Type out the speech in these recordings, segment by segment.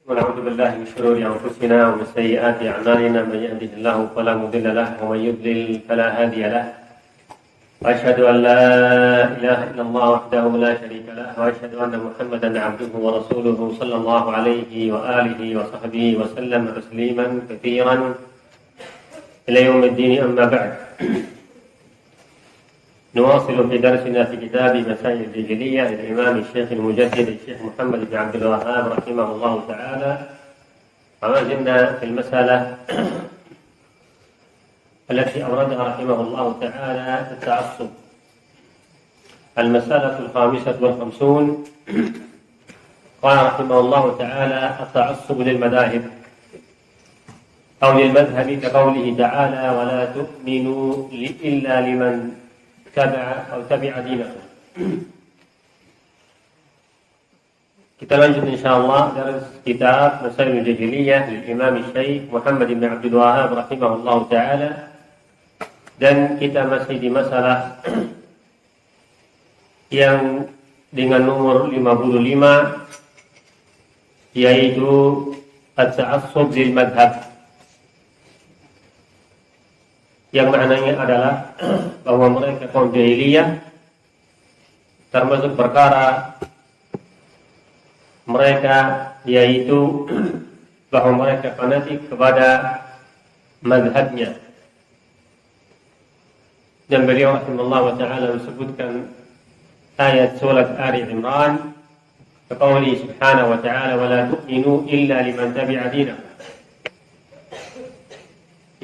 ونعوذ بالله من شرور أنفسنا ومن سيئات أعمالنا من يهده الله فلا مضل له ومن يضلل فلا هادي له وأشهد أن لا إله إلا الله وحده لا شريك له وأشهد أن محمدا عبده ورسوله صلى الله عليه وآله وصحبه وسلم تسليما كثيرا إلى يوم الدين. أما بعد، نواصل في درسنا في كتاب مسائل الجاهلية للإمام الشيخ المجدد الشيخ محمد بن عبد الوهاب رحمه الله تعالى، وما زلنا في المسألة التي أوردها رحمه الله تعالى التعصب. المسألة 55 قال رحمه الله تعالى: التعصب للمذاهب أو للمذهب كقوله تعالى: ولا تؤمنوا إلا لمن تبع دينكم. Kita lanjut insyaallah dari kitab Masail Jahiliyah dari Imam Syekh Muhammad bin Abdul Wahhab rahimahullah taala, dan kita masih di masalah yang dengan nomor 55, yaitu at-ta'assub lil madhab, yang maknanya adalah bahwa mereka kaum jahiliyah termasuk perkara mereka, yaitu bahwa mereka fanatik kepada mazhabnya. Dan beliau rahimahullah ta'ala menyebutkan ayat surat Ali Imran kaqawli subhanahu wa ta'ala: wa la tu'minu illa liman tabi'a dinakum,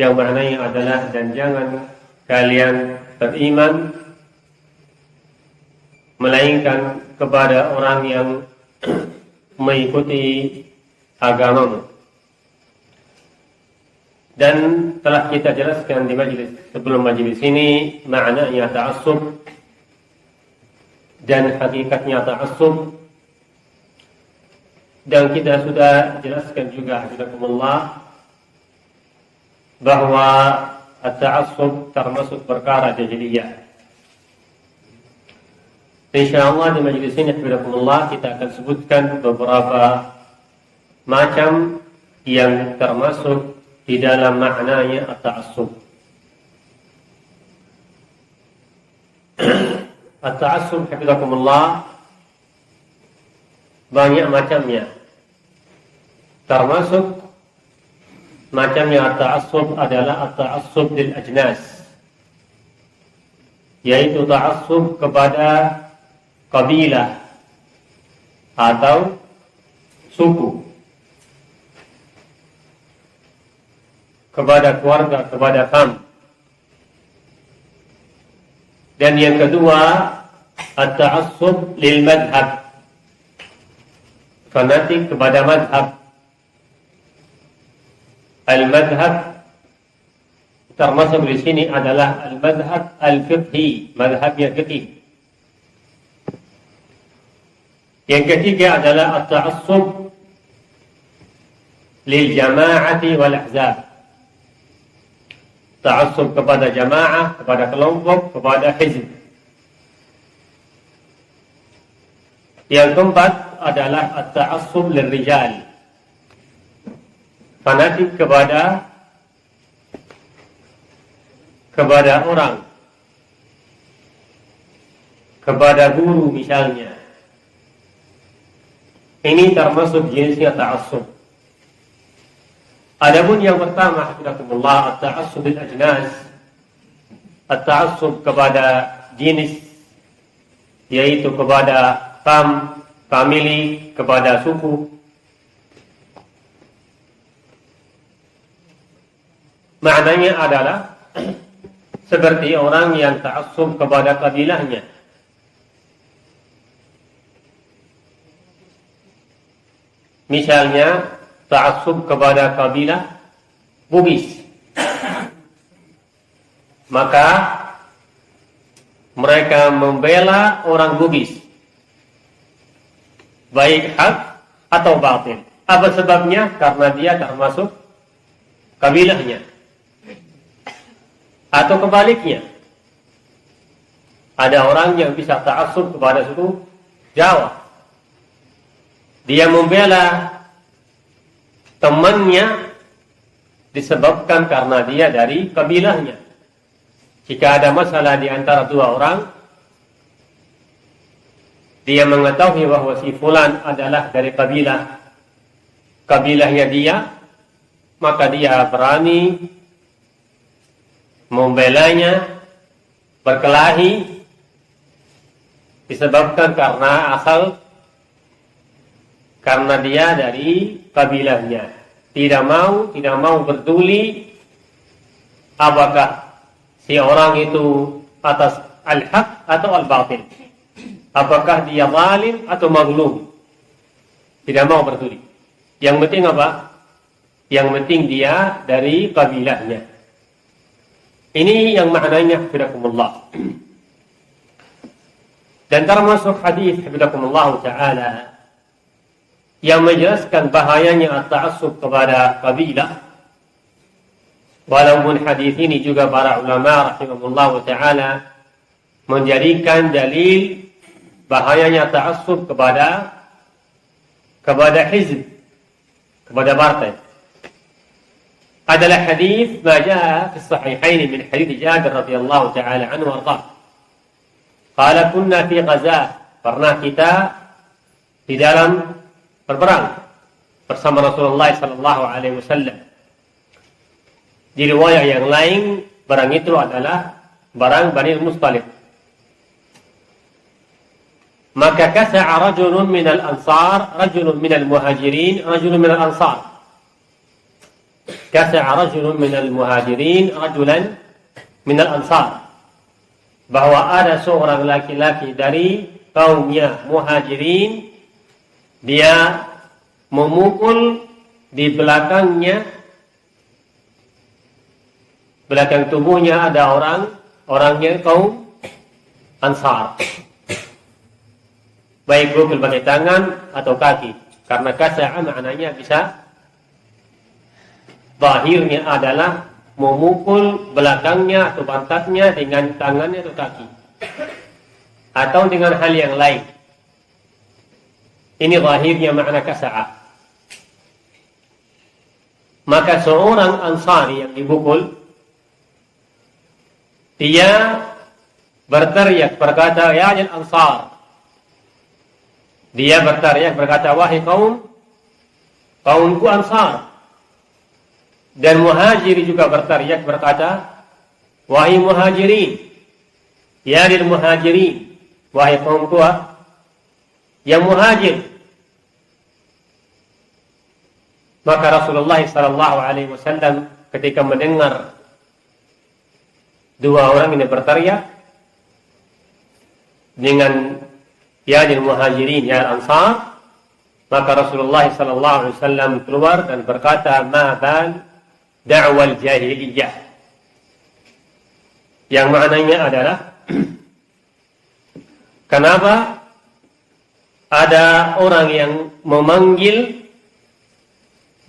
yang maknanya adalah dan jangan kalian beriman melainkan kepada orang yang mengikuti agamamu. Dan telah kita jelaskan di majelis sebelum majelis ini maknanya ta'assub dan hakikatnya ta'assub, dan kita sudah jelaskan juga hafizakumullah bahwa at-ta'assub termasuk perkara jahiliyah. Insyaallah di majelis ini hafizakumullah kita akan sebutkan beberapa macam yang termasuk di dalam maknanya at-ta'assub. At-ta'assub hafizakumullah banyak macamnya, termasuk macamnya at-ta'assub adalah at-ta'assub lil ajnas, yaitu ta'assub kepada kabilah atau suku, kepada keluarga, kepada fam. Dan yang kedua at-ta'assub lil madhab, fanatik kepada madhab. Al-madhab termasuk di sini adalah al-madhab al-fiqhi, madhabnya fiqih. Yang ketiga adalah at-ta'assub lil jama'ati wal ahzab, ta'assub kepada jamaah, kepada kelompok, kepada hizb. Yang keempat adalah at-ta'assub lil rijal, fanatik kepada orang, kepada guru misalnya. Ini termasuk jenisnya ta'assub. Adapun yang pertama hafizakumullah at-ta'assub lil ajnas, at-ta'assub kepada jenis, yaitu kepada family, kepada suku. Maknanya adalah seperti orang yang ta'assub kepada kabilahnya. Misalnya ta'assub kepada kabilah Bugis, maka mereka membela orang Bugis, baik hak atau batil. Apa sebabnya? Karena dia termasuk kabilahnya. Atau kebaliknya, ada orang yang bisa ta'assub kepada suku Jawa, dia membela temannya disebabkan karena dia dari kabilahnya. Jika ada masalah di antara dua orang, dia mengetahui bahwa si fulan adalah dari kabilahnya dia, maka dia berani membelanya, berkelahi, disebabkan karena dia dari kabilahnya. Tidak mau peduli apakah si orang itu atas al-haq atau al-batil, apakah dia zalim atau mazlum. Tidak mau peduli. Yang penting apa? Yang penting dia dari kabilahnya. Ini yang maknanya hafizakumullah. Dan termasuk hadis hafizakumullah ta'ala yang menjelaskan bahayanya at-ta'assub kepada kabilah. Walaupun hadis ini juga para ulama rahimahullah ta'ala menjadikan dalil bahayanya ta'assub kepada hizb, kepada partai. Adalah hadis ma jaa fi sahihain min hadis Jabir radhiyallahu ta'ala anhu warḍah. Qala kunna fi ghazah, pernah kita di dalam berperang bersama Rasulullah sallallahu alaihi wasallam. Di riwayat yang lain, barang itu adalah barang Bani Mustalik. Maka kasa'a rajulun minal ansar, rajulun minal muhajirin, rajulun minal ansar. Kasa'a rajulun minal muhajirin, rajulan minal ansar. Bahwa ada seorang laki-laki dari kaumnya muhajirin, dia memukul di belakang tubuhnya ada orangnya kaum ansar. Baik pukul pakai tangan atau kaki. Karena kasa'a maknanya bisa, zahirnya adalah memukul belakangnya atau pantatnya dengan tangannya atau kaki. Atau dengan hal yang lain. Ini zahirnya makna kasa'a. Maka seorang ansari yang dibukul, dia berteriak berkata, ya al ansar. Dia berteriak berkata, wahai kaumku ansar. Dan muhajiri juga berteriak berkata, wahai muhajirin. Ya lil muhajirin. Wahai kaumku yang muhajir. Maka Rasulullah sallallahu alaihi wasallam ketika mendengar dua orang ini berteriak dengan ya lil muhajirin ya al ansar, maka Rasulullah sallallahu alaihi wasallam keluar dan berkata, ma bal da'wal jahiliyah. Yang maknanya adalah kenapa ada orang yang memanggil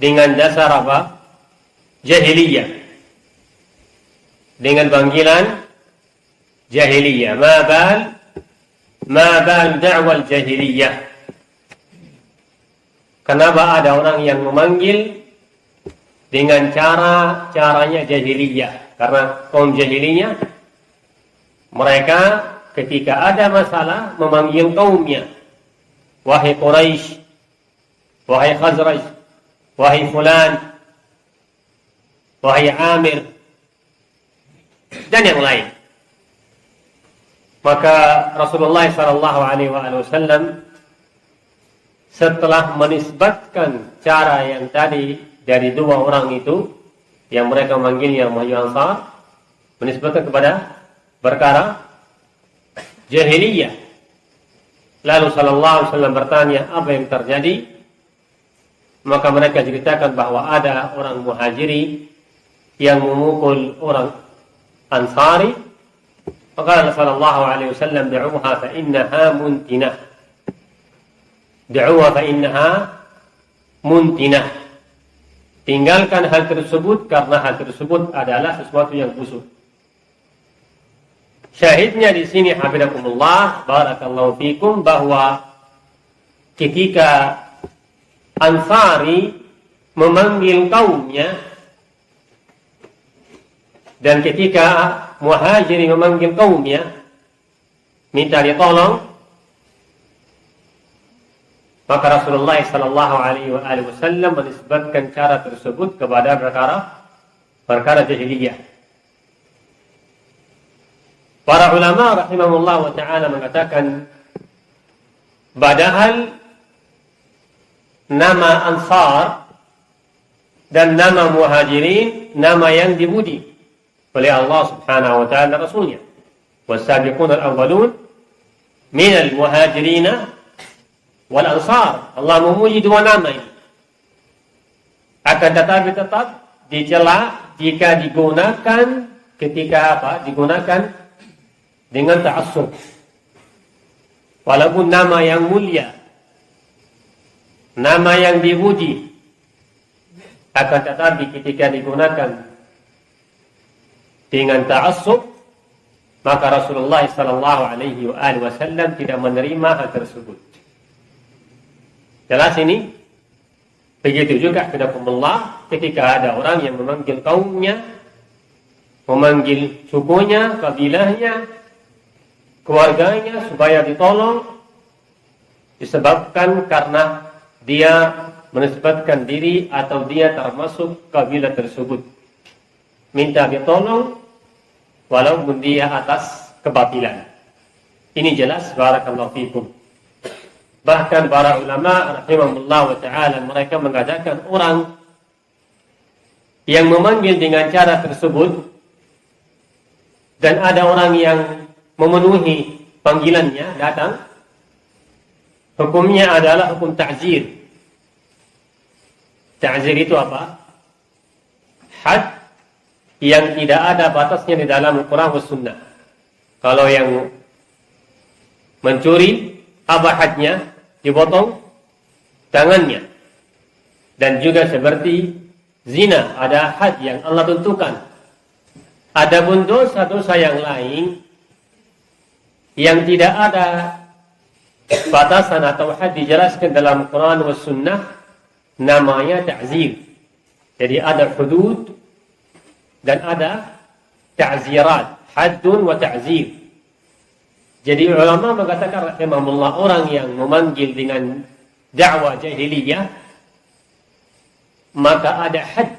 dengan dasar apa? Jahiliyah. Dengan panggilan jahiliyah. Ma bal da'wal jahiliyah. Kenapa ada orang yang memanggil dengan caranya jahiliyah? Karena kaum jahiliyah, mereka ketika ada masalah memanggil kaumnya. Wahai Quraisy, wahai Khazraj, wahai fulan, wahai Amir, dan yang lain. Maka Rasulullah SAW setelah menisbatkan cara yang tadi dari dua orang itu, yang mereka memanggilnya Muhajir Ansar, menisbatkan kepada perkara jahiliyah. Lalu sallallahu alaihi wasallam bertanya, apa yang terjadi? Maka mereka ceritakan bahwa ada orang muhajiri yang memukul orang ansari. Maka sallallahu alaihi wasallam, da'uha fa innaha muntinah. Da'uha fa innaha muntinah. Tinggalkan hal tersebut karena hal tersebut adalah sesuatu yang busuk. Syahidnya di sini hafizakumullah, barakallahu fikum, bahwa ketika Ansari memanggil kaumnya, dan ketika Muhajirin memanggil kaumnya minta ditolong, maka Rasulullah sallallahu alaihi wasallam menisbatkan cara tersebut kepada perkara jahiliyah. Para ulama rahimahullah wa ta'ala mengatakan, padahal nama Ansar dan nama Muhajirin nama yang dipuji oleh Allah subhanahu wa ta'ala Rasulnya. Wasabiqun al-awwalun minal muhajirina wal ansar. Allah memuji dua nama ini. Akan tetapi tetap dicela jika digunakan digunakan dengan ta'assub. Walaupun nama yang mulia, nama yang dipuji, akan tetapi ketika digunakan dengan ta'assub, maka Rasulullah sallallahu alaihi wasallam tidak menerima hal tersebut. Jelas ini? Begitu juga kedakumullah ketika ada orang yang memanggil kaumnya, memanggil sukunya, kabilahnya, keluarganya supaya ditolong, disebabkan karena dia menisbatkan diri atau dia termasuk kabilah tersebut. Minta ditolong walaupun dia atas kebatilan. Ini jelas, barakallahu fikum. Bahkan para ulama rahimahullah wa ta'ala mereka mengatakan orang yang memanggil dengan cara tersebut dan ada orang yang memenuhi panggilannya datang, hukumnya adalah hukum ta'zir. Ta'zir itu apa? Had yang tidak ada batasnya di dalam Al-Quran dan Sunnah. Kalau yang mencuri, apa hadnya? Dipotong tangannya. Dan juga seperti zina, ada had yang Allah tentukan. Adapun dosa-dosa yang lain yang tidak ada batasan atau had dijelaskan dalam Quran dan Sunnah, namanya ta'zir. Jadi ada hudud dan ada ta'zirat, haddun wa ta'zir. Jadi ulama mengatakan rahimahullah, orang yang memanggil dengan dakwah jahiliyah maka ada had.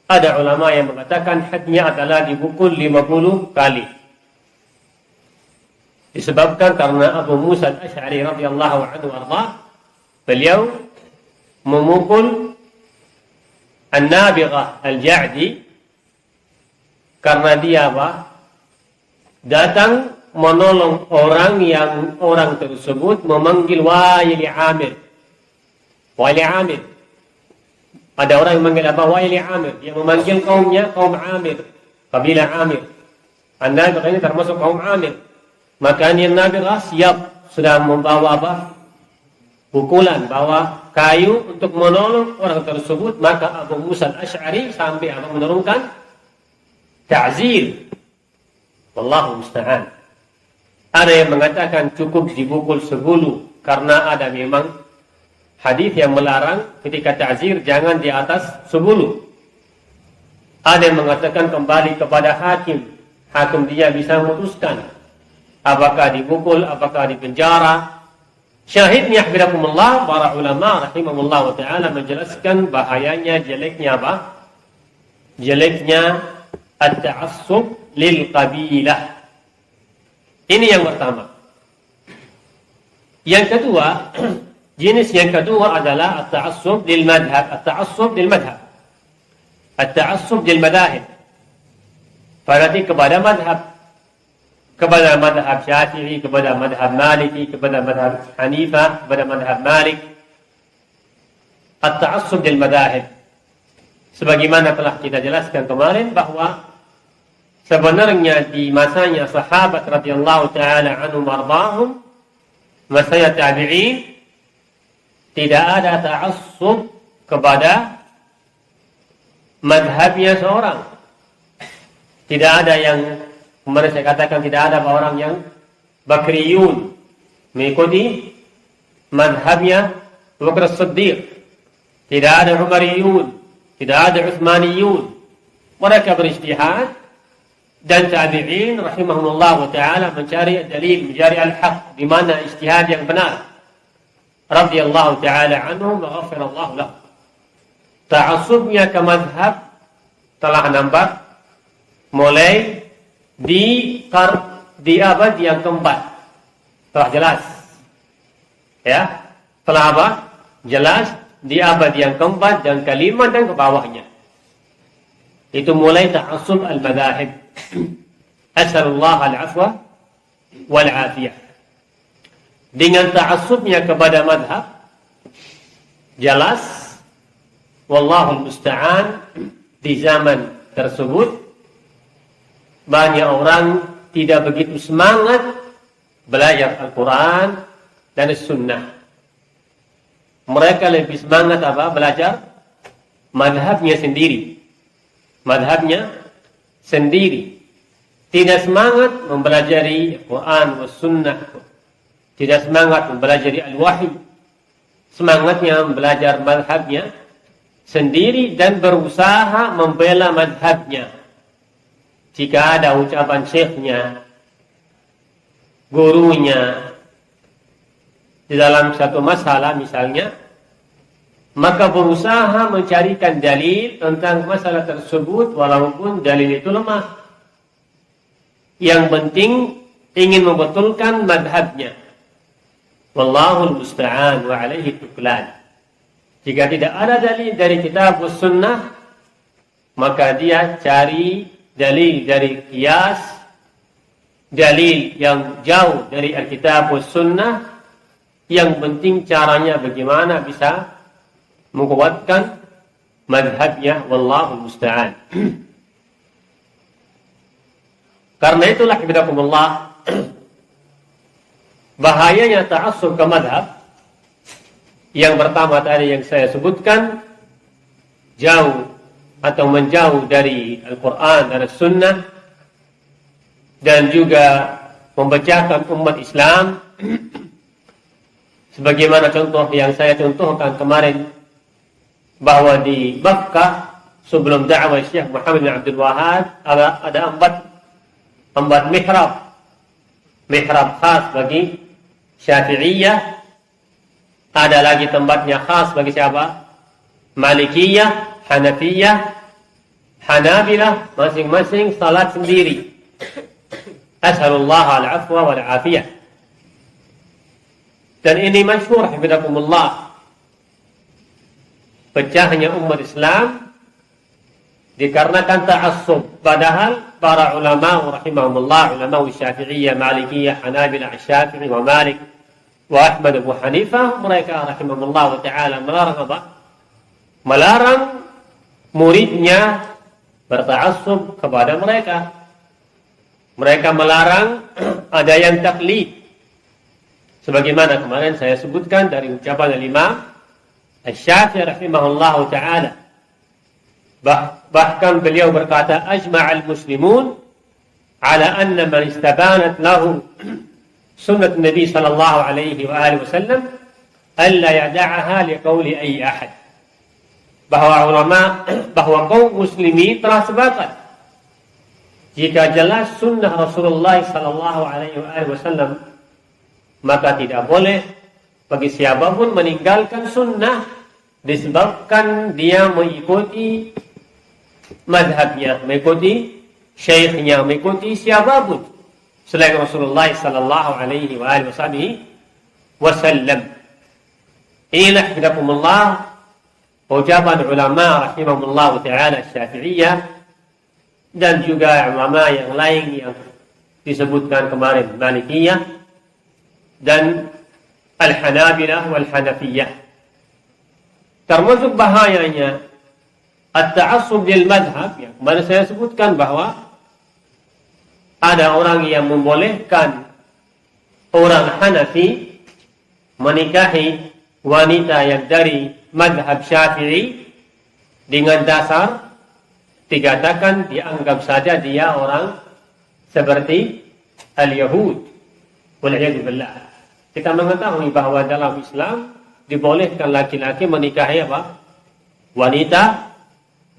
Ada ulama yang mengatakan hadnya adalah dipukul 50 kali. Disebabkan karena Abu Musa al-Asy'ari radhiyallahu anhu arda, beliau memukul An-Nabighah Al-Ja'di karena dia datang menolong orang tersebut memanggil Waili Amir. Waili Amir. Ada orang yang memanggil Waili Amir, dia memanggil kaumnya kaum Amir, kabilah Amir. An-Nabighah ini termasuk kaum Amir. Maka An-Nabighah siap sudah membawa pukulan, bawa kayu untuk menolong orang tersebut. Maka Abu Musa al-Asy'ari sampai menurunkan ta'zir. Wallahu musta'an. Ada yang mengatakan cukup dipukul 10 karena ada memang hadis yang melarang ketika ta'zir jangan di atas 10. Ada yang mengatakan kembali kepada hakim. Hakim dia bisa memutuskan apakah dipukul, apakah dipenjara. Syahidnya hafizakumullah, para ulama rahimahullah wa ta'ala menjelaskan bahayanya, jeleknya jeleknya at-ta'assub lil qabilah. Ini yang pertama. Yang kedua, jenis yang kedua adalah at-ta'assub lil madhab. At-ta'assub lil madhab. At-ta'assub lil madahib. Berarti kepada madhab. Kepada madhab Syafi'i, kepada madhab Maliki, kepada madhab Hanifah, kepada madhab Malik. At-ta'assub lil madahib. Sebagaimana telah kita jelaskan kemarin bahwa sebenarnya di masanya sahabat radhiyallahu taala anhum warḍahum, masanya tabi'in, tidak ada ta'assub kepada madhabnya seorang. Tidak ada yang, kemarin saya katakan tidak ada orang yang bakriyun mengikuti madhabnya Abu Bakar As-Siddiq. tidak ada Umariyun, tidak ada Utsmaniyun. Mereka berijtihad dan tabi'in rahimahumullah ta'ala mencari dalil, mencari al-haq, di mana ijtihad yang benar. Radhiyallahu ta'ala anhum wa ghafirallahu lahum. Ta'assubnya ke mazhab telah nampak mulai di abad yang keempat. Telah jelas. Ya, telah apa? Jelas di abad yang keempat dan kelima dan ke bawahnya. Itu mulai ta'assub al-madahib. As'alullah al-afwa wal-afiyah. Dengan ta'assubnya kepada madhab, jelas, wallahul musta'an, di zaman tersebut, banyak orang tidak begitu semangat belajar Al-Quran dan Sunnah. Mereka lebih semangat apa? Belajar madhabnya sendiri. Madhabnya sendiri. Tidak semangat mempelajari Al-Quran dan Sunnah. Tidak semangat mempelajari Al-Wahyi. Semangatnya belajar madhabnya sendiri dan berusaha membela madhabnya. Jika ada ucapan syekhnya, gurunya, di dalam satu masalah misalnya, maka berusaha mencarikan dalil tentang masalah tersebut walaupun dalil itu lemah. Yang penting ingin membetulkan madhabnya. Wallahul musta'an wa alaihi tuklan. Jika tidak ada dalil dari kitab was sunnah, maka dia cari dalil dari qiyas, dalil yang jauh dari Alkitab was sunnah. Yang penting caranya bagaimana bisa menguatkan madhabnya. Wallahul musta'an. Karena itulah hidakumullah, bahayanya ta'assub ke madhab. Yang pertama tadi yang saya sebutkan, jauh atau menjauh dari Al-Quran dan Sunnah, dan juga memecahkan umat Islam. Sebagaimana contoh yang saya contohkan kemarin, bahwa di Makkah sebelum dakwah Syekh Muhammad bin Abdul Wahhab ada empat mihrab khas bagi Syafi'iyah. Ada lagi tempatnya khas bagi siapa? Malikiyah, Hanafiyah, Hanabilah, masing-masing salat sendiri. As'alullah al-afwa wal-afiyah. Dan ini masyhur hafizakumullah, pecahnya umat Islam dikarenakan ta'assub. Padahal para ulama rahimahumullah, ulama Syafi'iyah, Malikiyah, Hanabilah, Syafi'i wa Malik wa Ahmad Abu Hanifah, mereka rahimahumullah ta'ala melarang apa? Melarang muridnya berta'assub kepada mereka. Mereka melarang ada yang taklid. Sebagaimana kemarin saya sebutkan dari ucapan Imam Asy-Syafi'i rahimahullah ta'ala. Bahkan beliau berkata, ajma'al muslimun ala anna man istabanat lahu sunnah Nabi sallallahu alaihi wa alihi wasallam alla yada'aha liqauli ay ahad. Bahwa kaum muslimin telah sepakat, jika jelas sunnah Rasulullah sallallahu alaihi wa alihi wasallam, maka tidak boleh bagi siapapun meninggalkan sunnah disebabkan dia mengikuti madhabnya, mengikuti syekhnya, mengikuti siapapun selain Rasulullah sallallahu alaihi wa alihi wasallam. Inilah hidakumullah ucapan ulama rahimahumullah ta'ala Syafi'iyah dan juga ulama yang lain yang disebutkan kemarin, Malikiyah dan Al-Hanabilah wal-Hanafiyah. Termasuk bahayanya at-ta'assub lil madhab, yang kemarin saya sebutkan bahwa ada orang yang membolehkan orang Hanafi menikahi wanita yang dari madhab Syafi'i dengan dasar dikatakan dianggap saja dia orang seperti al-Yahud. Wal'iyadu billah. Kita mengetahui bahwa dalam Islam dibolehkan laki-laki menikahi apa? wanita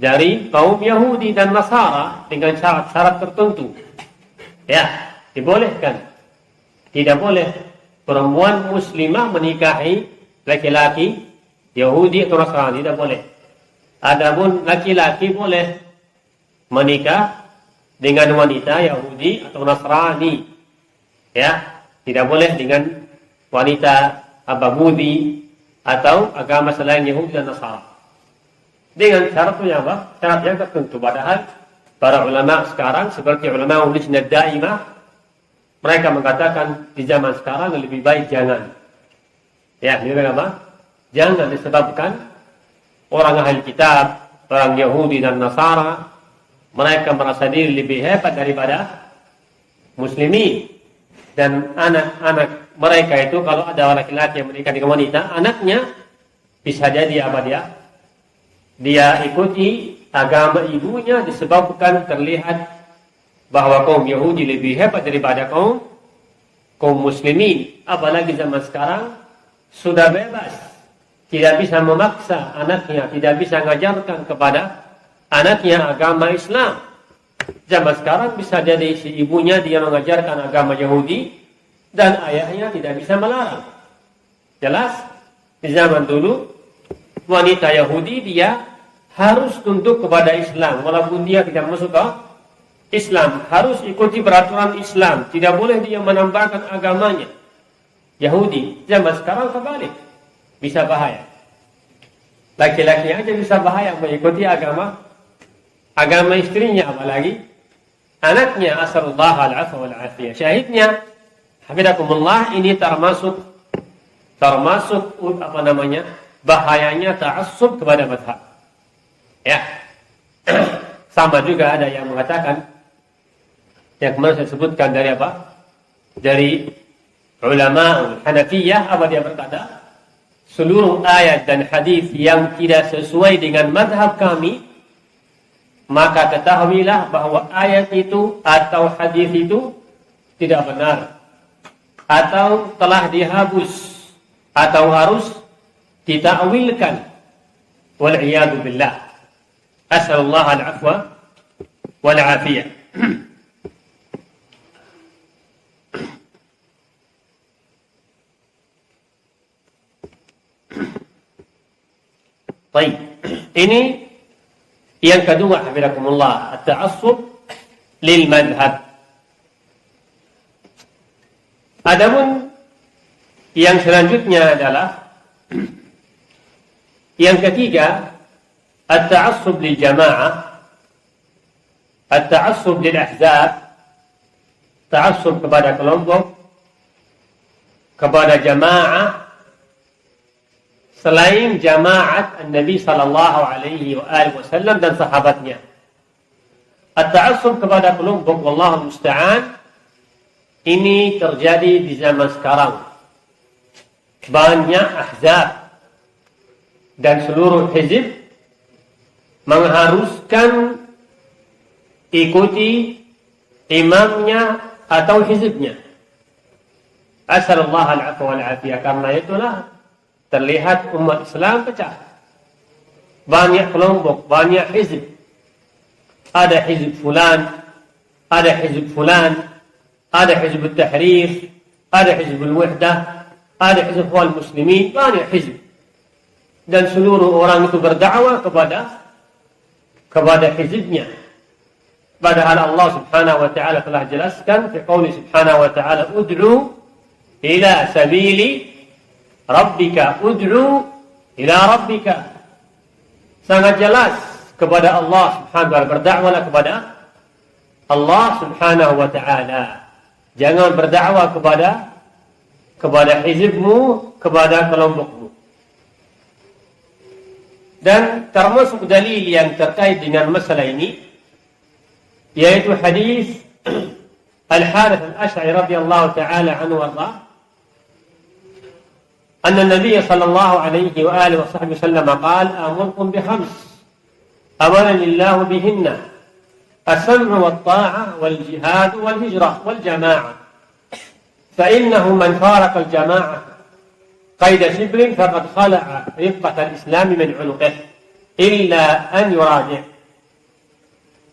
dari kaum Yahudi dan Nasara dengan syarat-syarat tertentu. Ya, dibolehkan. Tidak boleh perempuan muslimah menikahi laki-laki Yahudi atau Nasrani, tidak boleh. Adapun laki-laki boleh menikah dengan wanita Yahudi atau Nasrani. Ya, tidak boleh dengan wanita Budi atau agama selain Yahudi dan Nasara. Dengan syaratnya apa? Syarat yang tertentu. Padahal para ulama sekarang seperti ulama Lajnah Daimah, mereka mengatakan di zaman sekarang lebih baik jangan. Ya, ini apa? Jangan, disebabkan orang ahli kitab, orang Yahudi dan Nasara, mereka merasa diri lebih hebat daripada muslimin. Dan anak-anak mereka itu kalau ada laki-laki yang menikah dengan wanita, anaknya bisa jadi apa dia? Dia ikuti agama ibunya disebabkan terlihat bahwa kaum Yahudi lebih hebat daripada kaum muslimin. Apalagi zaman sekarang sudah bebas, tidak bisa memaksa anaknya, tidak bisa mengajarkan kepada anaknya agama Islam. Zaman sekarang bisa jadi si ibunya dia mengajarkan agama Yahudi dan ayahnya tidak bisa melarang. Jelas, di zaman dulu wanita Yahudi dia harus tunduk kepada Islam walaupun dia tidak masuk ke Islam, harus ikuti peraturan Islam, tidak boleh dia menambahkan agamanya Yahudi. Zaman sekarang kebalik, bisa bahaya. Laki-laki aja bisa bahaya mengikuti agama istrinya, apalagi anaknya. Asallallahu al-afwa wal afiyah. Syahidnya, hafizakumullah, ini termasuk bahayanya ta'assub kepada mazhab. Ya. Sama juga ada yang mengatakan yang kemarin saya sebutkan dari apa? Dari ulama Hanafiyah, apa dia berkata? Seluruh ayat dan hadis yang tidak sesuai dengan mazhab kami, maka ketahuilah bahwa ayat itu atau hadis itu tidak benar, atau telah dihapus, atau harus ditakwilkan. Wal'iyadu billah. Asallallahu al-afwa wal-afiyah. Baik, ini yang kedua, hafizakumullah, at-ta'assub lil madhab. Adapun yang selanjutnya adalah yang ketiga, at-ta'assub lil jamaah, at-ta'assub lil ahzab, ta'assub kepada kelompok, kepada jamaah selain jamaat Nabi sallallahu alaihi wasallam dan sahabatnya. At-ta'assub kepada kelompok, wallahu musta'an, ini terjadi di zaman sekarang. Banyak ahzab dan seluruh hizib mengharuskan ikuti imamnya atau hizibnya. Asallallahu al-afwa wal-afiyah. Karena itulah terlihat umat Islam pecah. Banyak kelompok, banyak hizib. Ada hizib fulan, ada hizib fulan, ada hizib al-tahrir, ada hizib al-wahdah, ada hizib al-muslimin, banyak hizib. Dan seluruh orang itu berdakwah kepada hizibnya. Padahal Allah subhanahu wa ta'ala telah jelaskan fi qouli subhanahu wa ta'ala, ud'u ila sabili Rabbika, ud'u ila Rabbika. Sangat jelas kepada Allah subhanahu wa ta'ala, berdakwahlah kepada Allah subhanahu wa ta'ala. Jangan berdakwah kepada hizibmu, kepada kelompokmu. Dan termasuk dalil yang terkait dengan masalah ini, yaitu hadis Al-Harith Al-Ash'ari radhiyallahu ta'ala anhu warḍah, أن النبي صلى الله عليه وآله وصحبه وسلم قال: أمركم بخمس أمرني الله بهن: السمع والطاعة والجهاد والهجرة والجماعة، فإنه من فارق الجماعة قيد شبر فقد خلع رفقة الإسلام من عنقه. إلا أن يراجع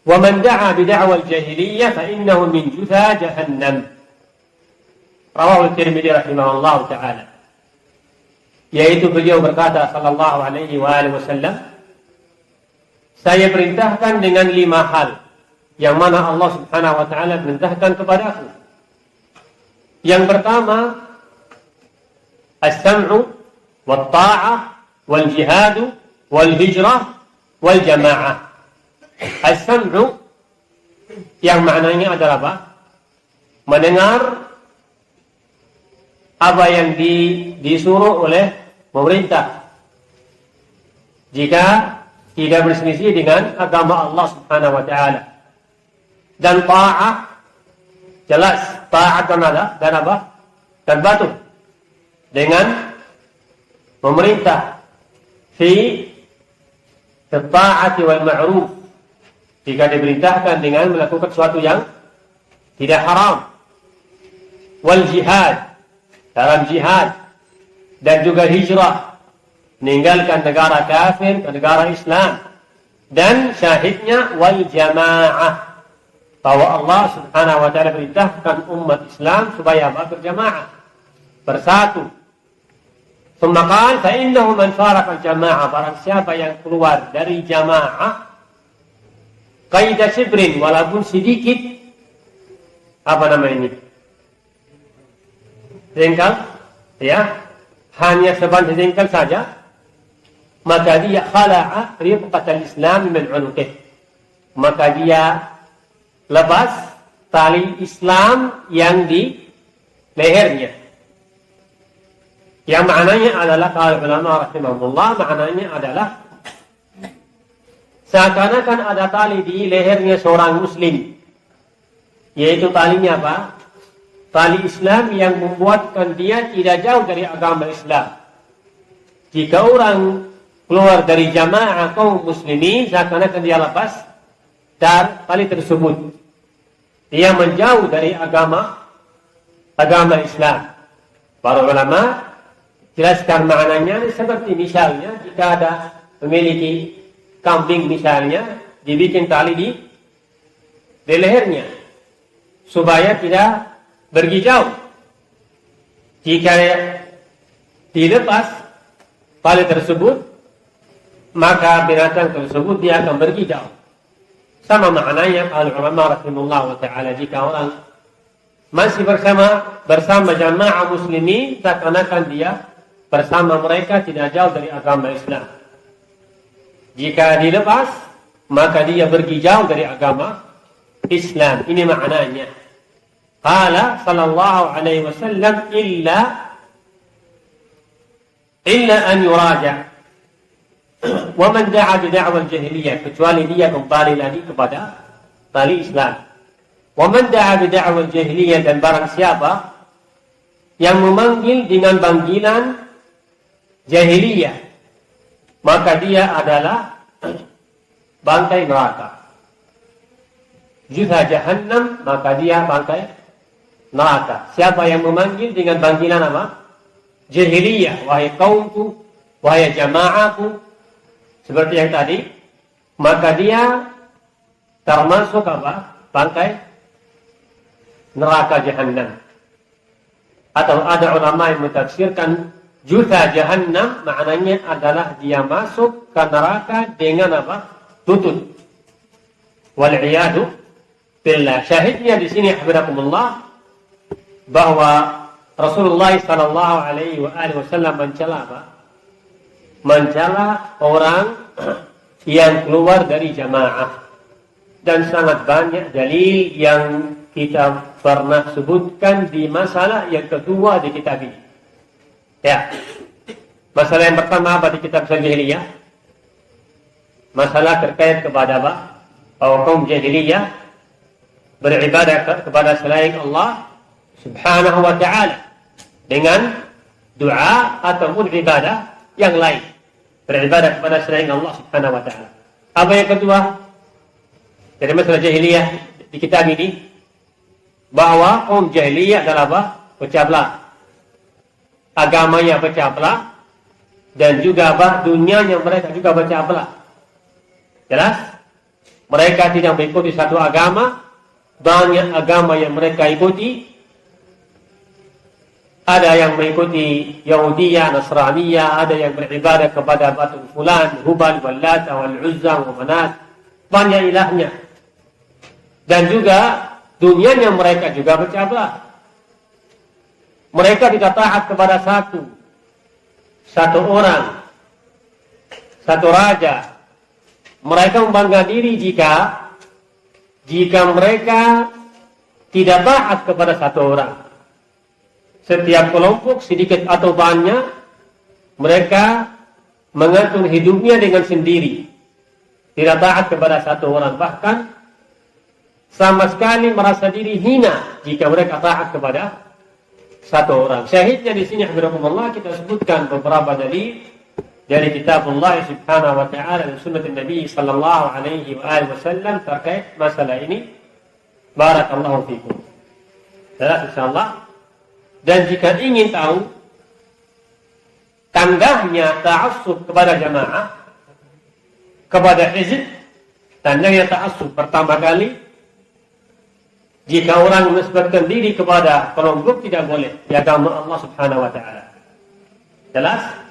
ومن دعا بدعوى الجاهلية فإنه من جثى جهنم رواه الترمذي رحمه الله ta'ala. Yaitu beliau berkata sallallahu alaihi wasallam, saya perintahkan dengan 5 hal yang mana Allah subhanahu wa ta'ala perintahkan kepadaku. Yang pertama, as-sam'u wat-ta'ah wal-jihadu wal-hijrah wal-jama'ah. As-sam'u yang maknanya adalah apa? Mendengar apa yang disuruh oleh pemerintah jika tidak berselisih dengan agama Allah subhanahu wa ta'ala. Dan ta'ah, jelas ta'at dan apa? Dan patuh dengan pemerintah fi ta'ati wal ma'ruf, jika diperintahkan dengan melakukan sesuatu yang tidak haram. Wal jihad, dalam jihad, dan juga hijrah, meninggalkan negara kafir ke negara Islam. Dan syahidnya wal jamaah, bahwa Allah subhanahu wa ta'ala perintahkan umat Islam supaya berjamaah, bersatu. Sumaqal fa innahu man faraq al-jamaah, barang siapa yang keluar dari jamaah qaida sibrin, walaupun sedikit jengkal, ya, hanya sebanyak jengkal saja, maka dia khala'a ribqatal Islam min 'unuqih, maka dia lepas tali Islam yang di lehernya. Yang maknanya adalah, kalau ulama rahimahullah, maknanya adalah seakan-akan ada tali di lehernya seorang muslim, yaitu talinya apa? Tali Islam yang membuatkan dia tidak jauh dari agama Islam. Jika orang keluar dari jamaah kaum muslimin, seakan-akan dia lepas tali tersebut, dia menjauh dari agama Islam. Para ulama jelaskan maknanya seperti misalnya jika ada memiliki kambing misalnya, dibikin tali di lehernya supaya tidak pergi jauh. Jika dilepas tali tersebut, maka binatang tersebut dia akan pergi jauh. Sama maknanya al-ulama rahimahullah ta'ala, jika orang masih bersama jamaah muslimin, seakan-akan dia bersama mereka tidak jauh dari agama Islam. Jika dilepas, maka dia pergi jauh dari agama Islam. Ini maknanya. Qala sallallahu alaihi wasallam illa an yuraja. Wa man da'a bi da'wal jahiliyah, kecuali dia kembali lagi kepada tali Islam. Wa man da'a bi da'wal jahiliyah, dan barang siapa yang memanggil dengan panggilan jahiliyah, maka dia adalah bangkai neraka. Jutha jahannam, maka dia bangkai neraka. Siapa yang memanggil dengan panggilan apa? Jahiliyah, wahai kaumku, wahai jama'aku, seperti yang tadi, maka dia termasuk apa? Bangkai neraka jahannam. Atau ada ulama yang mentafsirkan jutha jahannam, maknanya adalah dia masuk ke neraka dengan apa? Tutut. Wal'iyadu billah. Syahidnya di sini hafizakumullah, bahwa Rasulullah sallallahu alaihi wasallam mencela apa? Mencela orang yang keluar dari jamaah. Dan sangat banyak dalil yang kita pernah sebutkan di masalah yang kedua di kitab ini. Ya. Masalah yang pertama apa di kitab jahiliyah? Masalah terkait kepada apa? Kaum jahiliyah beribadah kepada selain Allah subhanahu wa ta'ala dengan doa ataupun ibadah yang lain. Beribadah kepada selain Allah subhanahu wa ta'ala. Apa yang kedua dari masalah jahiliyah di kitab ini? Bahwa kaum jahiliyah adalah apa? Pecah belah. Agamanya pecah belah, dan juga apa? Dunianya mereka juga pecah belah. Jelas? Mereka tidak mengikuti satu agama, banyak agama yang mereka ikuti. Ada yang mengikuti Yahudiyah, Nasraniyah, ada yang beribadah kepada batu fulan, Hubal, Wallat, Wal-Uzza, wa Manat. Banyak ilahnya. Dan juga dunianya mereka juga bercabang. Mereka tidak taat kepada satu orang, satu raja. Mereka membangga diri jika mereka tidak taat kepada satu orang. Setiap kelompok sedikit atau banyak mereka mengatur hidupnya dengan sendiri. Tidak taat kepada satu orang, bahkan sama sekali merasa diri hina jika mereka taat kepada satu orang. Syahidnya di sini Allah kita sebutkan beberapa dari kitab Allah Subhanahu wa taala dan sunnah Nabi sallallahu alaihi wasallam terkait masalah ini. Barakallahu fikum. Jelas insyaallah. Dan jika ingin tahu tandanya ta'assub kepada jamaah, kepada hizb, tandanya ta'assub pertama kali jika orang menisbatkan diri kepada kelompok tidak boleh di agama Allah Subhanahu wa taala. Jelas?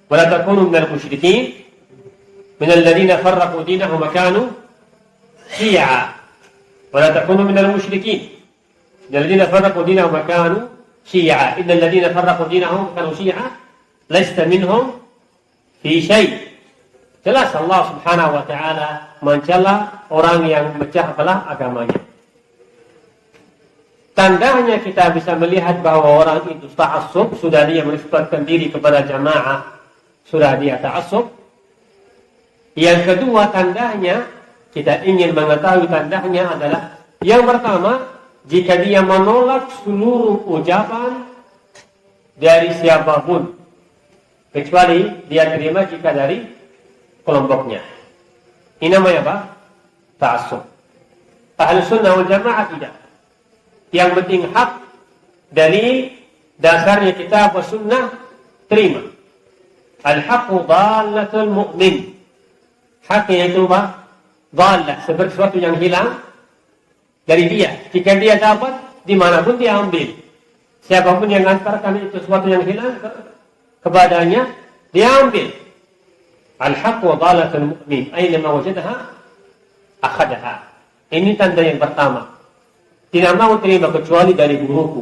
ولا تكونوا من المشركين من الذين فرقوا دينهم وكانوا شيعا ولا تكونوا من المشركين من الذين فرقوا دينهم وكانوا شيعا إن الذين فرقوا دينهم وكانوا شيعا لست منهم في شيء. Jelas Allah Subhanahu wa taala mencela orang yang memecah belah agamanya. Tandanya kita bisa melihat bahwa orang itu ta'assub, sudah dia menisbatkan diri kepada jamaah, sudah dia ta'assub. Yang kedua tandanya, kita ingin mengetahui tandanya adalah, yang pertama, jika dia menolak seluruh ucapan dari siapapun, kecuali dia terima jika dari kelompoknya. Ini namanya apa? Ta'assub. Ahlus sunnah wal jamaah tidak. Yang penting hak dari dasarnya kitab wa sunnah, terima. Al-haqqu dhalatul mu'min. Haknya itu apa? Dhalah, seperti sesuatu yang hilang dari dia. Jika dia dapat, dimanapun dia ambil. Siapapun yang mengantarkan itu sesuatu yang hilang kepadanya, dia ambil. Al-haqqu dhalatul mu'min. Aina ma wajadaha akhadaha. Ini tanda yang pertama. Tidak mau terima kecuali dari guruku,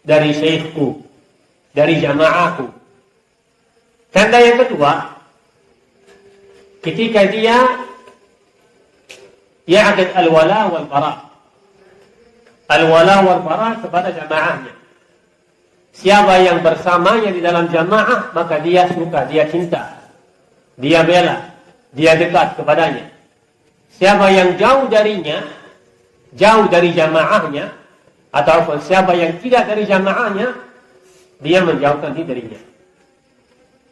dari syekhku, dari jamaahku. Tanda yang kedua, ketika dia ya'qid al-wala wal bara. Al-wala wal bara kepada jamaahnya. Siapa yang bersamanya di dalam jamaah, maka dia suka, dia cinta, dia bela, dia dekat kepadanya. Siapa yang jauh darinya, jauh dari jamaahnya, ataupun siapa yang tidak dari jamaahnya, dia menjauhkan diri darinya.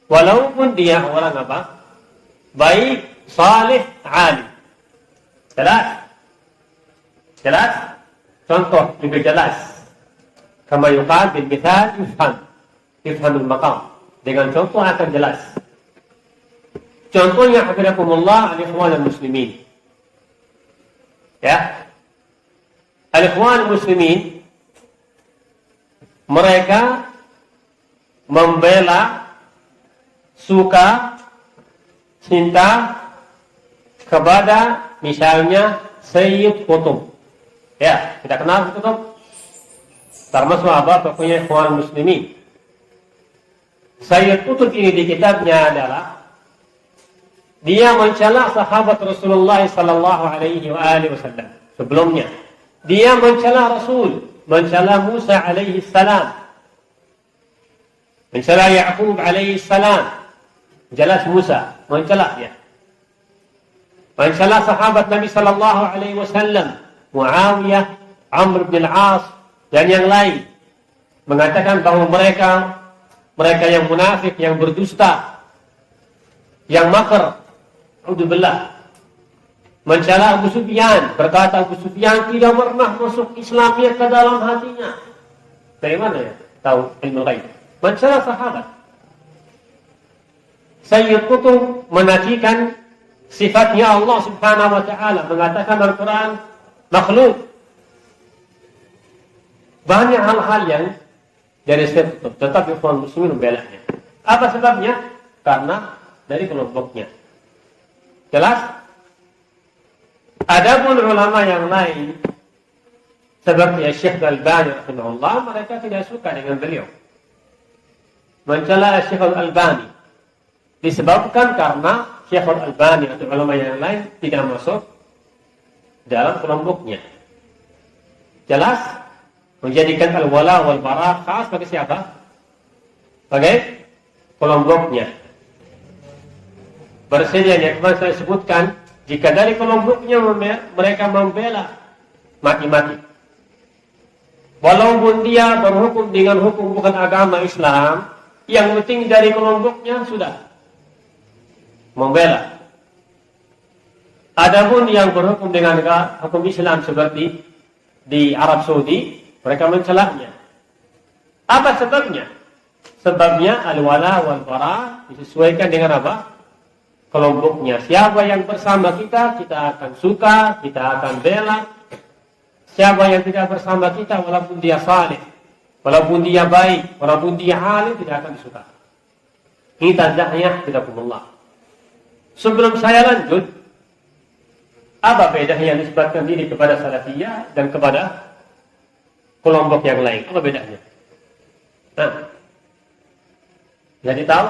Walaupun dia orang apa? Baik, salih, alim. Jelas? Jelas? Contoh lebih jelas. Kama yuqal bil mithal yufhamul maqam. Dengan contoh akan jelas. Contohnya hafizakumullah al-ikhwan al-muslimin. Ya. Al-ikhwan al-muslimin mereka membela, suka, cinta kepada misalnya Sayyid Qutb. Ya, kita kenal Qutb? Termasuk apa? Pokoknya ikhwan muslimin. Sayyid Qutb ini di kitabnya adalah dia mencela sahabat Rasulullah sallallahu alaihi wasallam. Sebelumnya dia mencela Rasul, mencela Musa alaihi salam, mencela Ya'qub alaihi salam. Jelas Musa mencela dia. Mencela sahabat Nabi sallallahu alaihi wasallam, Muawiyah, Amr bin al-As dan yang lain. Mengatakan bahwa mereka yang munafik, yang berdusta, yang makar. Alhamdulillah. Mencela Abu Sufyan, berkata Abu Sufyan tidak pernah masuk Islamnya ke dalam hatinya. Dari mana ya? Tahu ilmu ghaib. Mencela sahabat. Sayyid Qutb menafikan sifatnya Allah Subhanahu wa taala, mengatakan Al-Qur'an makhluk. Banyak hal-hal yang dari situ, tetapi kaum muslimin membelanya. Apa sebabnya? Karena dari kelompoknya. Jelas? Adapun ulama yang lain seperti Syekh Al-Albani rahimahullah, mereka tidak suka dengan beliau. Mencela Syekh Al-Albani disebabkan karena Syekh Al-Albani atau ulama yang lain tidak masuk dalam kelompoknya. Jelas? Menjadikan al-wala wal bara khas bagi siapa? Bagi kelompoknya. Bersedia yang kemarin saya sebutkan, jika dari kelompoknya mereka membela mati-mati, walaupun dia berhukum dengan hukum bukan agama Islam, yang penting dari kelompoknya sudah membela. Adapun yang berhukum dengan hukum Islam seperti di Arab Saudi, mereka mencelaknya. Apa sebabnya? Sebabnya al-wala wal bara disesuaikan dengan apa? Kelompoknya. Siapa yang bersama kita, kita akan suka, kita akan bela. Siapa yang tidak bersama kita, walaupun dia saleh, walaupun dia baik, walaupun dia alim, tidak akan disuka. Ini tandanya bidakumullah. Sebelum saya lanjut, apa bedanya nisbatkan diri kepada salafiyah dan kepada kelompok yang lain? Apa bedanya? Nah, jadi tahu?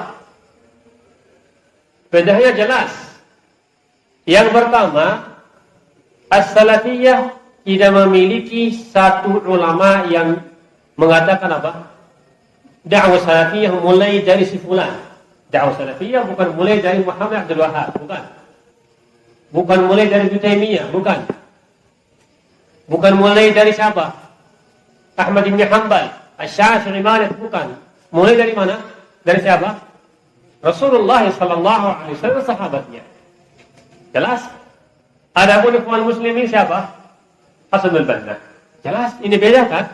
Bedanya jelas. Yang pertama, as-salafiyah tidak memiliki satu ulama yang mengatakan apa? Dakwah salafiyah mulai dari si fulan. Dakwah salafiyah bukan mulai dari Muhammad Abdul Wahhab, bukan. Bukan mulai dari Ibnu Taimiyah, bukan. Bukan mulai dari siapa? Ahmad bin Hanbal, Asy-Syafi'i, Malik, bukan. Mulai dari mana? Dari siapa? Rasulullah sallallahu alaihi wasallam, sahabatnya. Jelas? Adapun ikhwan muslimin siapa? Hasanul Banna. Jelas? Ini beda kan?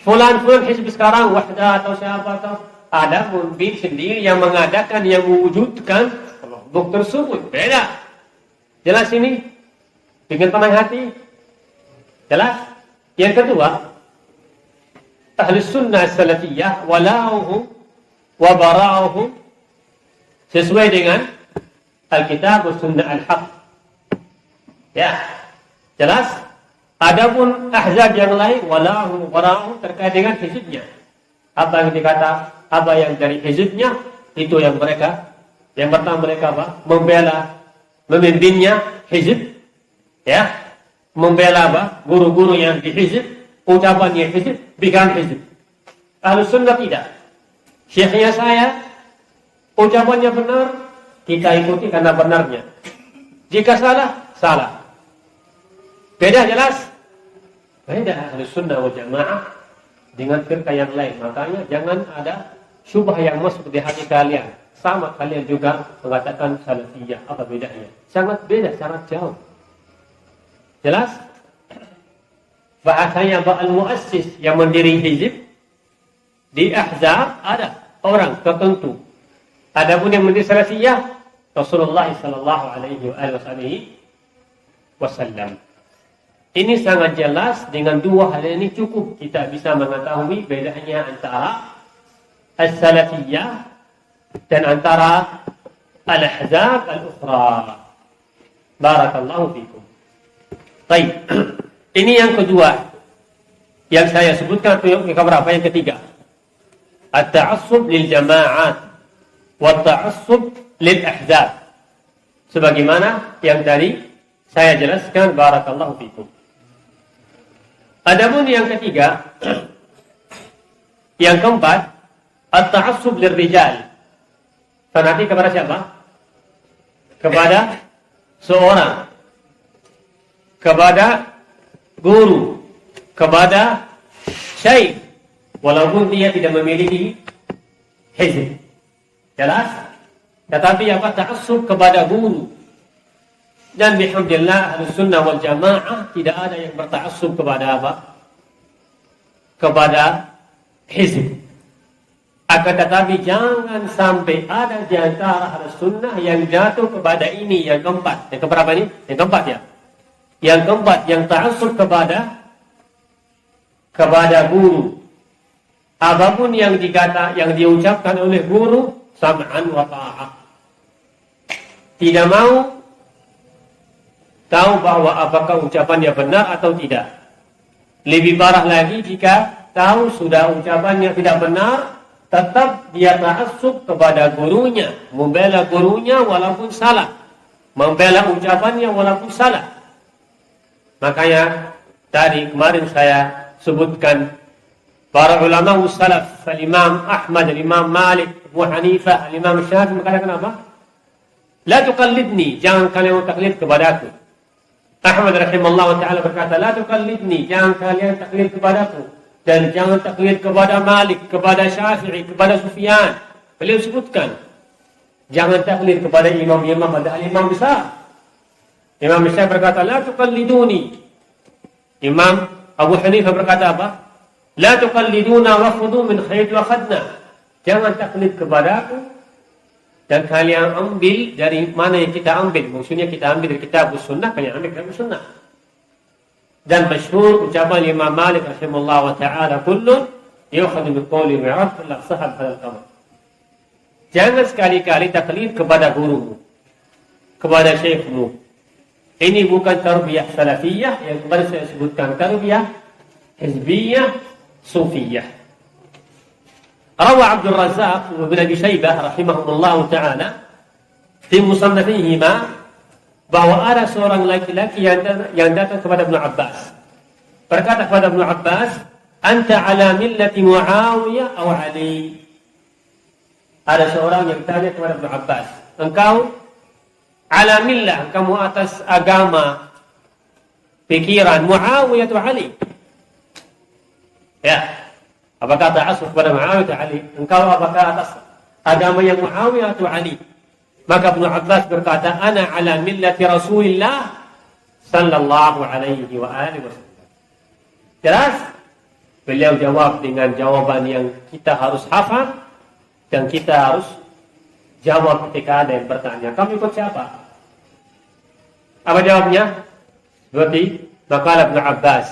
Fulan hizb sekarang Wahdah atau siapa atau ada bin sendiri yang mengadakan, yang mewujudkan kelompok tersebut. Beda. Jelas ini? Dengan tenang hati? Jelas? Yang kedua, Ahlus Sunnah Salafiyah wala'uhum wa bara'uhum sesuai dengan Alkitab wa Sunnah Al-Haq. Ya. Jelas? Adapun ahzab yang lain wala'uhum wa bara'uhum terkait dengan hizibnya. Apa yang dikata, apa yang dari hizibnya, itu yang mereka, yang pertama mereka apa? Membela memimpinnya hizib, ya, membela apa? Guru-guru yang di hizib, ucapannya hizib, bikin hizib. Ahlus Sunnah tidak. Syekhnya saya, ucapannya benar, kita ikuti karena benarnya. Jika salah, salah. Beda jelas. Beda Ahlus Sunnah wal Jamaah dengan firqah yang lain. Makanya jangan ada syubhah yang masuk di hati kalian. Sama kalian juga mengatakan salafiyah. Apa bedanya? Sangat beda, sangat jauh. Jelas? Bahasanya al-muassis yang mendiri hizib di ahzab ada orang tertentu. Adapun yang mendiri salafiyah Rasulullah sallallahu alaihi wasallam. Ini sangat jelas. Dengan dua hal ini cukup kita bisa mengetahui bedanya antara as-salafiyah dan antara al-ahzab al-ukhra. Barakallahu fikum. Baik. Ini yang kedua yang saya sebutkan. Yang keberapa? Yang ketiga. At-ta'assub lil jama'at wa at-ta'assub lil ahzab. Sebagaimana yang tadi saya jelaskan. Barakallahu fikum. Adapun yang ketiga, yang keempat, at-ta'assub lil rijal. Fanatik kepada siapa? Kepada seorang, kepada guru, kepada syekh, walaupun dia tidak memiliki hizb. Jelas? Tetapi apa? Ta'assub kepada guru. Dan bihamdillah Ahlus Sunnah wal Jamaah tidak ada yang berta'assub kepada apa? Kepada hizb. Akan tetapi jangan sampai ada di antara ahli sunnah yang jatuh kepada ini, yang keempat. Yang keberapa ini? Yang keempat ya. Yang keempat, yang ta'assub kepada guru. Apapun yang diucapkan oleh guru, sam'an wa ta'ah. Tidak mau tahu bahwa apakah ucapannya benar atau tidak. Lebih parah lagi jika tahu sudah ucapannya tidak benar, tetap dia ta'assub kepada gurunya, membela gurunya walaupun salah, membela ucapannya walaupun salah. Makanya tadi kemarin saya sebutkan para ulama salaf, Imam Ahmad, Imam Malik, Abu Hanifah, Imam Syafi'i mengatakan apa? La tuqallidni, jangan kalian taklid kepadaku. Ahmad rahimahullah ta'ala berkata, la tuqallidni, jangan kalian taklid kepadaku. Dan jangan taklid kepada Malik, kepada Syafi'i, kepada Sufyan. Beliau sebutkan, jangan taklid kepada imam-imam, ada imam besar. Imam Syafi'i berkata, la tuqalliduni. Imam Abu Hanifah berkata apa? La tuqalliduna wa khudu min khayt wa khadna. Jangan taklid kepada aku dan kalian ambil dari mana yang kita ambil. Maksudnya kita ambil dari kitab sunnah, kalian ambil dari sunnah. Dan masyhur ucapan Imam Malik rahimahullah wa ta'ala, kullun yukhadhu bi qawli mi'rad kullu sahab hadal qamar. Jangan sekali-kali taklid kepada gurumu, kepada syekhmu. Ini bukan tarbiyah salafiyah yang kemarin saya sebutkan, tarbiyah hizbiyah sufiyah. Rawa Abdul Razzaq wa Ibn Abi Shaybah rahimahullah ta'ala fi musannafihima bahwa ada seorang laki-laki yang datang kepada Ibnu Abbas. Berkata kepada Ibnu Abbas, "Anta ala millati Muawiyah atau Ali?" Ada seorang yang tanya kepada Ibnu Abbas, "Engkau ala millah, kamu atas agama pikiran Muawiyah atau Ali?" Ya. Apakah ta'assub kepada Muawiyah atau Ali? Engkau apakah atas agama yang Muawiyah atau Ali? Maka Ibnu Abbas berkata, ana ala millati Rasulillah sallallahu alaihi wa alihi wasallam. Jelas? Beliau jawab dengan jawaban yang kita harus hafal dan kita harus jawab ketika ada yang bertanya, kamu ikut siapa? Apa jawabnya? Seperti maqala Ibnu Abbas,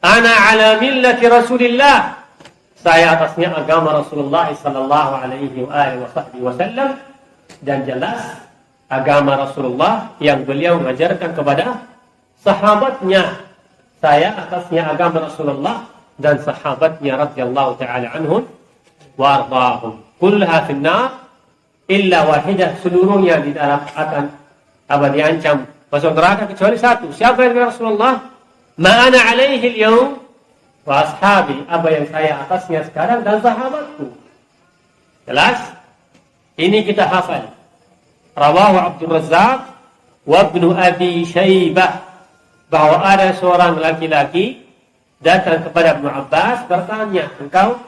ana ala millati Rasulillah. Saya atasnya agama Rasulullah sallallahu alaihi wa alihi wasallam. Dan jelas agama Rasulullah yang beliau mengajarkan kepada sahabatnya. Saya atasnya agama Rasulullah dan sahabatnya radhiyallahu ta'ala anhum wa ardahum. Kullaha finnar illa wahidah, seluruhnya di dalam akan diancam masuk neraka kecuali satu. Siapa yang Rasulullah? Ma ana alaihi al-yawm wa ashabi, apa yang saya atasnya sekarang dan sahabatku. Jelas? Ini kita hafal. Rawahu Abdul Razzaq wa Ibnu Abi Shaybah, bahwa ada seorang laki-laki datang kepada Ibnu Abbas bertanya, engkau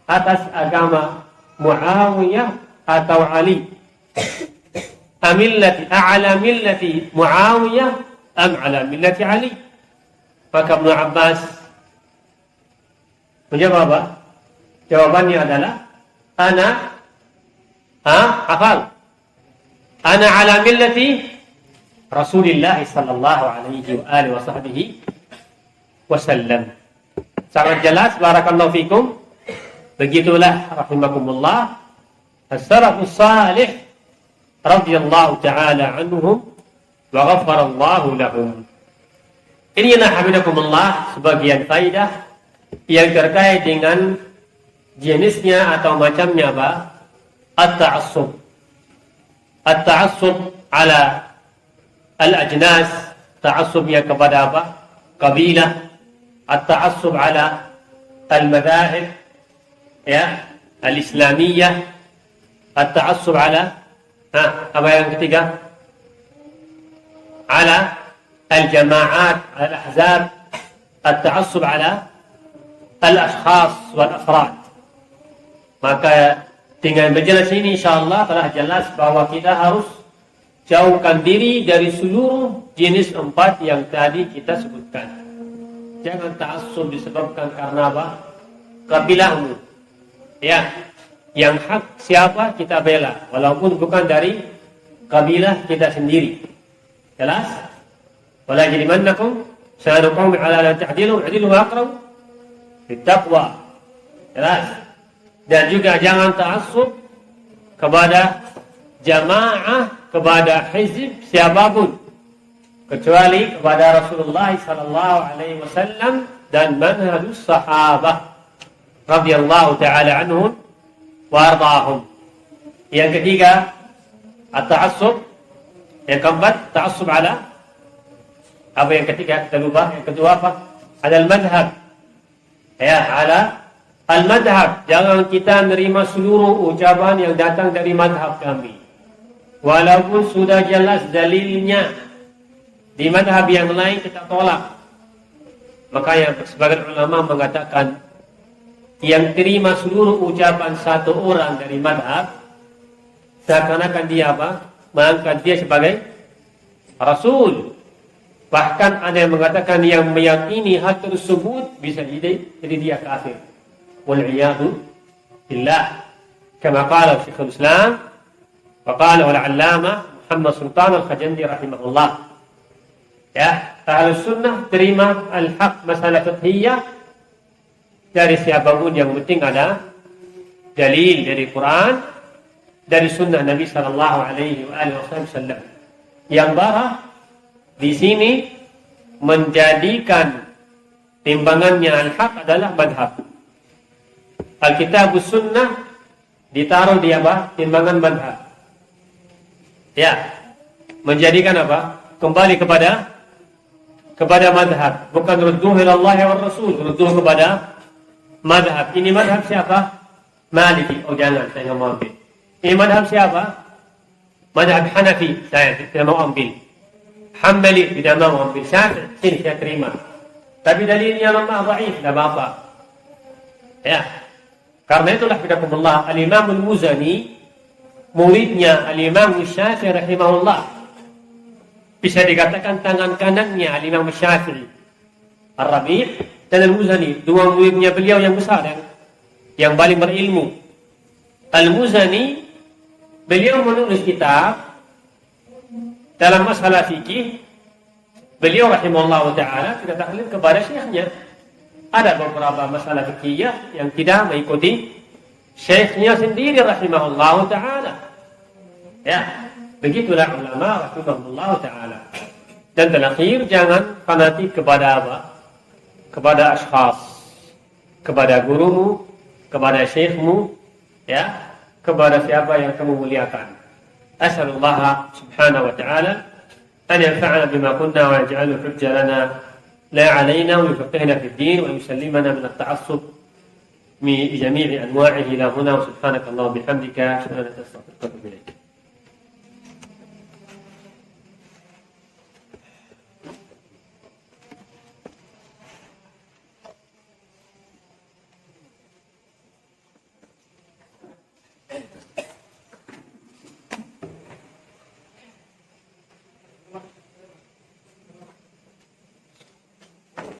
atas agama Muawiyah atau Ali? A'la millati Muawiyah am ala millati Ali? Maka Ibnu Abbas menjawab apa? Jawabannya adalah hafal. Ana ala millati Rasulillah sallallahu alaihi wa alihi wa sahbihi wasallam. Sangat jelas, barakallahu fikum. Begitulah rahimakumullah as-salafus salih radhiyallahu ta'ala anhum wa ghafarallahu lahum. Inilah habibakumullah sebagian faidah yang terkait dengan jenisnya atau macamnya apa? At-ta'assub. At-ta'assub ala al-ajnas, ta'assubnya kepada apa? Kabilah. At-ta'assub ala al-madahib, ya, al-islamiyah. At-ta'assub ala apa yang ketiga? Ala al-jama'at, al-ahzab. At-ta'assub ala al-ashkhas wal-afrad. Maka dengan berjelas ini insyaAllah telah jelas bahwa kita harus jauhkan diri dari seluruh jenis 4 yang tadi kita sebutkan. Jangan ta'assub disebabkan karena apa? Kabilahmu. Ya, yang hak siapa kita bela, walaupun bukan dari kabilah kita sendiri. Jelas? Wala yajrimannakum shana'anu qaumin 'ala alla ta'dilu, i'dilu wa aqrabu bittaqwa. Jelas? Dan juga jangan ta'assub kepada jamaah, kepada hizib siapapun kecuali kepada Rasulullah sallallahu alaihi wasallam dan manhajus sahabah radhiyallahu taala anhum wa ardahum. Yang ketiga, at-ta'assub. Yang keempat, ta'assub ala apa? Yang ketiga kita lupa. Yang kedua apa? Ada al-madhab. Ya, ala al-madhab. Jangan kita menerima seluruh ucapan yang datang dari madhab kami, walaupun sudah jelas dalilnya. Di madhab yang lain kita tolak. Maka yang sebagian ulama mengatakan yang terima seluruh ucapan satu orang dari madhab, seakan-akan dia apa? Mengangkat dia sebagai Rasul. Bahkan ada yang mengatakan yang meyakini hal tersebut bisa jadi dia kafir. Wal'iyadu billah. Kama qala Syekhul Islam wa qala al-'allamah Muhammad Sultan Al-Khajandi rahimahullah. Ya, Ahlus Sunnah terima al-haq masalah fiqhiyah dari siapapun, yang penting ada dalil dari Quran, dari sunnah Nabi sallallahu alaihi wasallam. Yang barah di sini menjadikan timbangannya al-haq adalah madhab. Alkitabus sunnah ditaruh di apa? Timbangan madhab. Ya, menjadikan apa? Kembali kepada madhab, bukan rudduh ila Allah wa Rasul, rudduh kepada madhab. Ini madhab siapa? Maliki. Oh jangan, saya nggak mau ambil. Ini madhab siapa? Madhab Hanafi. Saya tidak mau ambil. Hanbali tidak mau ambil. Syafi'i sini saya terima. Tapi dalilnya lemah, dhaif, tidak apa-apa. Ya. Karena itulah bidakumullah Al-Imam Al-Muzani, muridnya Al-Imam Syafi'i rahimahullah. Bisa dikatakan tangan kanannya Al-Imam Syafi'i, Ar-Rabi' dan Al-Muzani, dua muridnya beliau yang besar, yang paling berilmu. Al-Muzani, beliau menulis kitab dalam masalah fikih. Beliau rahimahullah ta'ala tidak taklid kepada syekhnya. Ada beberapa masalah fikih yang tidak mengikuti syekhnya sendiri rahimahullah ta'ala. Ya, begitulah ulama rahimahullah ta'ala. Dan terakhir, jangan fanatik kepada apa? Kepada ashkhas, kepada gurumu, kepada syekhmu, ya, kepada siapa yang kamu muliakan. As'alullah subhanahu wa ta'ala an yanfa'ana bima kunna wa yaj'alhu hujjatan lana la 'alaina wa yufaqqihna fid din wa yusallimana min at-ta'assub min jami'i anwa'ihi ila huna wa subhanakallahumma bihamdika asyhadu an la ilaha illa anta astaghfiruka wa atubu ilaik.